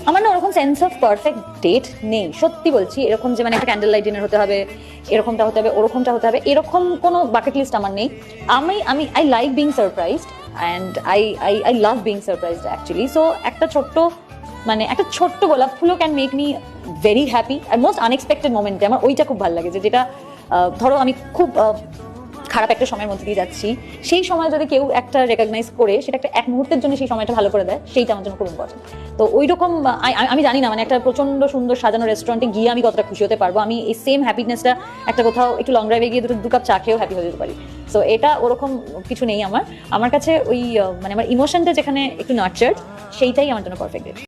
আমার না ওরকম সেন্স অফ পারফেক্ট ডেট নেই, সত্যি বলছি। এরকম যে মানে একটা ক্যান্ডেল লাইট ডিনার হতে হবে, এরকমটা হতে হবে, ওরকমটা হতে হবে, এরকম কোনো বাকেট লিস্ট আমার নেই। আমি আমি I like being surprised and I love being surprised actually. So একটা ছোট্ট গোলাপ ফুলও can make me very happy. আর মোস্ট আনএক্সপেক্টেড মোমেন্টে আমার ওইটা খুব ভালো লাগে, যেটা ধরো আমি খুব খারাপ একটা সময়ের মধ্যে দিয়ে যাচ্ছি, সেই সময় যদি কেউ একটা রেকগনাইজ করে সেটা একটা এক মুহূর্তের জন্য সেই সময়টা ভালো করে দেয়, সেইটা আমার জন্য খুব ইম্পর্টেন্ট। তো ওই রকম আমি জানি না মানে একটা প্রচন্ড সুন্দর সাজানো রেস্টুরেন্টে গিয়ে আমি কতটা খুশি হতে পারবো। আমি এই সেম হ্যাপিনেসটা একটা কোথাও একটু লং ড্রাইভে গিয়ে দু কাপ চা খেয়েও হ্যাপি হয়ে যেতে পারি। সো এটা ওরকম কিছু নেই আমার কাছে। ওই মানে আমার ইমোশনটা যেখানে একটু নার্চার্ড, সেইটাই আমার জন্য পারফেক্ট।